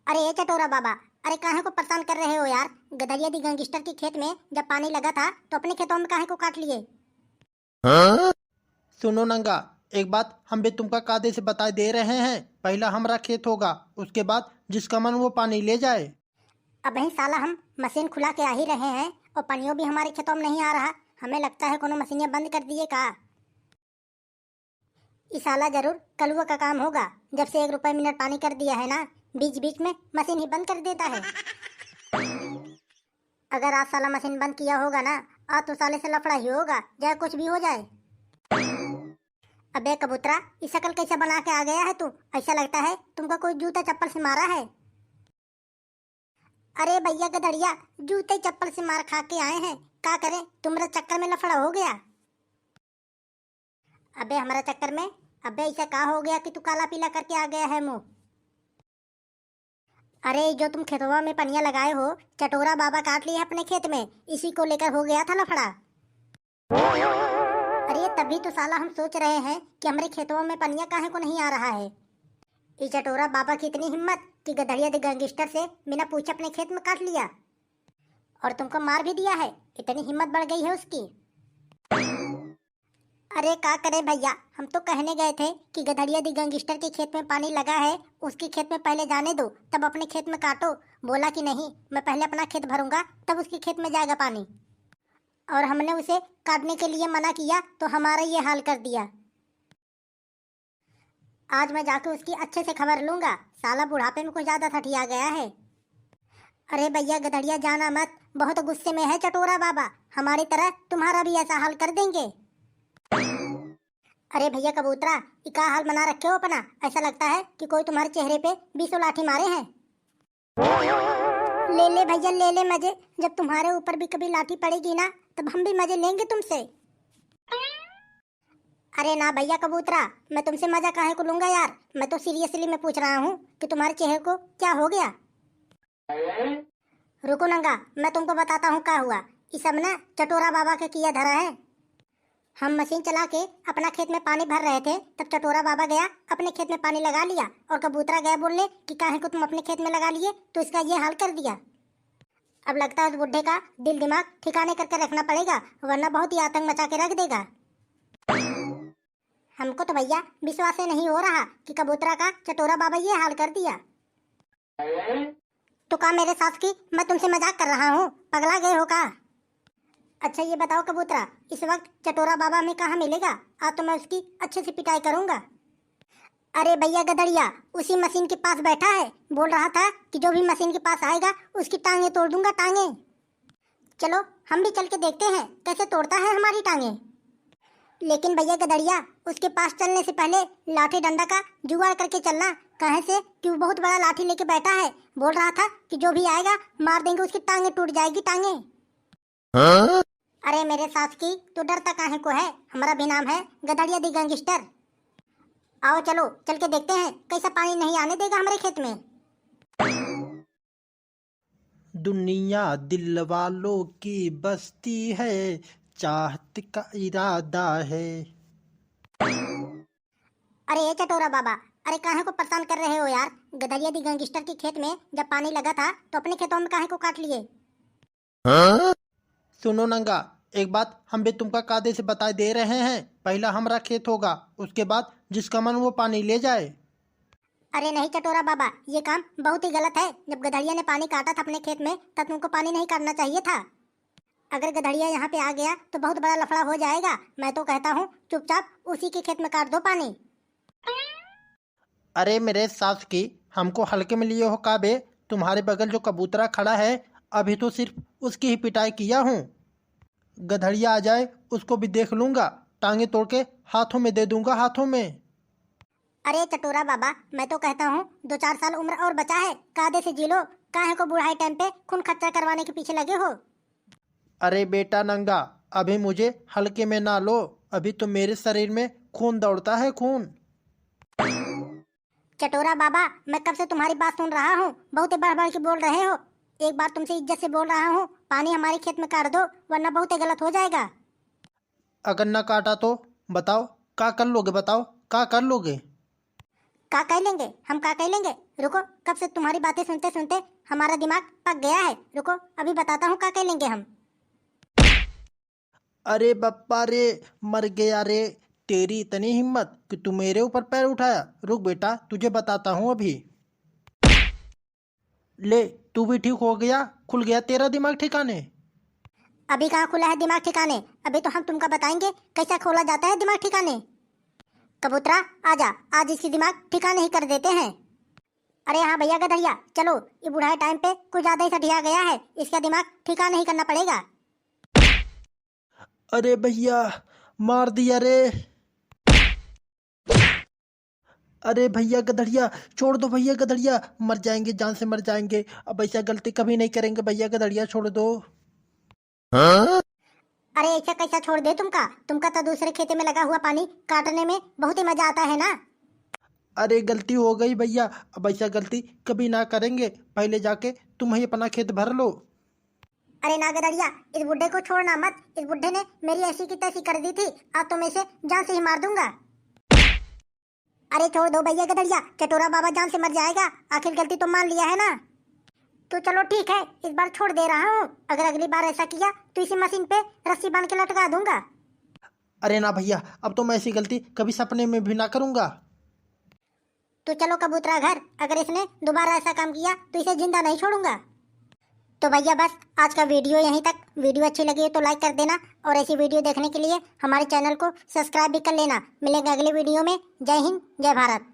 अरे ये चटोरा बाबा, अरे काहे को परेशान कर रहे हो यार। गदरिया दी गैंगस्टर के खेत में जब पानी लगा था तो अपने खेतों में काहे को काट लिए। सुनो नंगा, एक बात हम भी तुमका कायदे से बता दे रहे हैं। पहला हमारा खेत होगा, उसके बाद जिसका मन वो पानी ले जाए। अब ही साला हम मशीन खुला के आ ही रहे हैं और पानियों भी हमारे खेतों में नहीं आ रहा। हमें लगता है कोनो मशीनें बंद कर दिए का। इस साला जरूर कलुआ का काम होगा। जब से 1 रुपए मिनट पानी कर दिया है ना, बीच बीच में मशीन ही बंद कर देता है। अगर आज साला मशीन बंद किया होगा ना, आज तो साले से लफड़ा ही होगा, चाहे कुछ भी हो जाए। अबे कबूतरा, इस शक्ल कैसे बना के आ गया है तू। ऐसा लगता है तुमको कोई जूता चप्पल से मारा है। अरे भैया गधड़िया, जूते चप्पल से मार खा के आए हैं, क्या करें, तुम्हारे चक्कर में लफड़ा हो गया। अबे हमारा चक्कर में, अबे ऐसा क्या हो गया कि तू काला पीला करके आ गया है मुंह। अरे जो तुम खेतवा में पनिया लगाए हो, चटोरा बाबा काट लिए अपने खेत में, इसी को लेकर हो गया था लफड़ा। अरे तभी तो साला हम सोच रहे हैं कि हमारे खेतों में पनिया काहे को नहीं आ रहा है। ये चटोरा बाबा की इतनी हिम्मत कि गधड़िया द गैंगस्टर से बिना पूछे अपने खेत में काट लिया और तुमको मार भी दिया है। इतनी हिम्मत बढ़ गई है उसकी। अरे क्या करे भैया, हम तो कहने गए थे कि गधड़िया दी गैंगस्टर के खेत में पानी लगा है, उसके खेत में पहले जाने दो, तब अपने खेत में काटो। बोला कि नहीं, मैं पहले अपना खेत भरूंगा तब उसके खेत में जाएगा पानी। और हमने उसे काटने के लिए मना किया तो हमारा ये हाल कर दिया। आज मैं जाके उसकी अच्छे से खबर लूंगा। साला बुढ़ापे में कुछ ज्यादा ठठिया गया है। अरे भैया गधड़िया, जाना मत, बहुत गुस्से में है चटोरा बाबा। हमारी तरह तुम्हारा भी ऐसा हाल कर देंगे। अरे भैया कबूतरा, क्या हाल बना रखे हो अपना। ऐसा लगता है कि कोई तुम्हारे चेहरे पे 20 लाठी मारे हैं। ले ले भैया, ले ले मजे। जब तुम्हारे ऊपर भी कभी लाठी पड़ेगी ना, तब हम भी मजे लेंगे तुमसे। अरे ना भैया कबूतरा, मैं तुमसे मजा काहे को लूंगा यार। मैं तो सीरियसली में पूछ रहा हूँ कि तुम्हारे चेहरे को क्या हो गया। रुको नंगा, मैं तुमको बताता हूँ क्या हुआ। ये सब ना चटोरा बाबा का किया धरा है। हम मशीन चला के अपना खेत में पानी भर रहे थे, तब चटोरा बाबा गया अपने खेत में पानी लगा लिया और कबूतरा गया बोलने कि काहे को तुम अपने खेत में लगा लिए, तो इसका ये हाल कर दिया। अब लगता है उस बुढ़े का दिल दिमाग ठिकाने करके रखना पड़ेगा, वरना बहुत ही आतंक मचा के रख देगा। हमको तो भैया विश्वास ही नहीं हो रहा कि कबूतरा का चटोरा बाबा ये हाल कर दिया। तो का मेरे साथ की मैं तुमसे मजाक कर रहा हूँ, पगला गए हो का। अच्छा ये बताओ कबूतरा, इस वक्त चटोरा बाबा हमें कहाँ मिलेगा। आज तो मैं उसकी अच्छे से पिटाई करूंगा। अरे भैया गधड़िया, उसी मशीन के पास बैठा है, बोल रहा था कि जो भी मशीन के पास आएगा उसकी टांगे तोड़ दूंगा, टांगे। चलो हम भी चल के देखते हैं कैसे तोड़ता है हमारी टांगे। लेकिन भैया गधड़िया, उसके पास चलने से पहले लाठी डंडा का जुगाड़ करके चलना। कहे से कि वो बहुत बड़ा लाठी लेके बैठा है, बोल रहा था कि जो भी आएगा मार देंगे, उसकी टांगे टूट जाएगी, टांगे। अरे मेरे साथ की तो डरता काहे को है, हमारा भी नाम है गधड़िया दी गैंगस्टर। आओ चलो चल के देखते हैं कैसा पानी नहीं आने देगा हमारे खेत में। दुनिया दिल वालों की बस्ती है, चाहत का इरादा है। अरे ये चटोरा बाबा, अरे काहे को परेशान कर रहे हो यार। गधड़िया दी गैंगस्टर के खेत में जब पानी लगा था तो अपने खेतों में काहे को काट लिए। सुनो नंगा, एक बात हम भी तुमका कायदे से बता दे रहे हैं। पहला हमारा खेत होगा, उसके बाद जिसका मन वो पानी ले जाए। अरे नहीं चटोरा बाबा, ये काम बहुत ही गलत है। जब गधड़िया ने पानी काटा था अपने खेत में तब तुमको पानी नहीं काटना चाहिए था। अगर गधड़िया यहाँ पे आ गया तो बहुत बड़ा लफड़ा हो जाएगा। मैं तो कहता हूँ चुपचाप उसी के खेत में काट दो पानी। अरे मेरे सास की, हमको हल्के में लिए हो काबे। तुम्हारे बगल जो कबूतरा खड़ा है, अभी तो सिर्फ उसकी ही पिटाई किया हूँ। गधड़िया आ जाए उसको भी देख लूंगा, टांगे तोड़ के हाथों में दे दूंगा, हाथों में। अरे चटोरा बाबा, मैं तो कहता हूँ 2-4 साल उम्र और बचा है, कायदे से जी लो। काहे को बुढ़ाई टाइम पे खून खच्चर करवाने के पीछे लगे हो। अरे बेटा नंगा, अभी मुझे हल्के में ना लो, अभी तो मेरे शरीर में खून दौड़ता है, खून। चटोरा बाबा, मैं कब से तुम्हारी बात सुन रहा हूँ, बहुत ही बढ़ बढ़ के बोल रहे हो। एक बार तुमसे इज्जत से बोल रहा हूँ, पानी हमारे खेत में काट दो, वरना बहुत ही गलत हो जाएगा। अगर न काटा तो बताओ क्या कर लोगे, बताओ क्या कर लोगे। का कह लेंगे? हम का कह लेंगे? रुको, कब से तुम्हारी बातें सुनते सुनते हमारा दिमाग पक गया है। रुको, अभी बताता हूँ का कह लेंगे हम। अरे बप्पा रे, मर गया रे। तेरी इतनी हिम्मत कि तू मेरे ऊपर पैर उठाया। रुक बेटा, तुझे बताता हूँ अभी। ले, तू भी ठीक हो गया, खुल गया तेरा दिमाग ठिकाने। अभी कहाँ खुला है दिमाग ठिकाने? अभी तो हम तुमको बताएंगे कैसा खोला जाता है दिमाग ठिकाने। कबूतरा आजा, आज इसकी दिमाग ठिकाने ही कर देते हैं। अरे हाँ भैया गधड़िया, चलो, ये बुढ़ाए टाइम पे कुछ ज्यादा ही सठिया गया है, इसका दिमाग ठिकाने ही करना पड़ेगा। अरे भैया, मार दिया रे। अरे भैया गधड़िया, छोड़ दो भैया गधड़िया, मर जाएंगे, जान से मर जाएंगे। अब ऐसा गलती कभी नहीं करेंगे भैया गधड़िया, छोड़ दो। अरे ऐसा कैसा छोड़ दे तुमका तो दूसरे खेते में लगा हुआ पानी काटने में बहुत ही मजा आता है ना। अरे गलती हो गई भैया, अब ऐसा गलती कभी ना करेंगे। पहले जाके तुम ही अपना खेत भर लो। अरे ना गदड़िया, इस बुढ़े को छोड़ना मत। इस बुढ़े ने मेरी ऐसी की तैसी कर दी थी, आज तो मैं इसे जान से ही मार दूंगा। अरे छोड़ दो भैया गदड़िया, चटोरा बाबा जान से मर जाएगा, आखिर गलती तो मान लिया है ना। तो चलो ठीक है, इस बार छोड़ दे रहा हूँ। अगर अगली बार ऐसा किया तो इसी मशीन पे रस्सी बांध के लटका दूंगा। अरे ना भैया, अब तो मैं ऐसी गलती कभी सपने में भी ना करूंगा। तो चलो कबूतरा घर, अगर इसने दोबारा ऐसा काम किया तो इसे जिंदा नहीं छोड़ूंगा। तो भैया बस आज का वीडियो यहीं तक। वीडियो अच्छी लगी हो तो लाइक कर देना, और ऐसी वीडियो देखने के लिए हमारे चैनल को सब्सक्राइब भी कर लेना। मिलेंगे अगले वीडियो में। जय हिंद, जय भारत।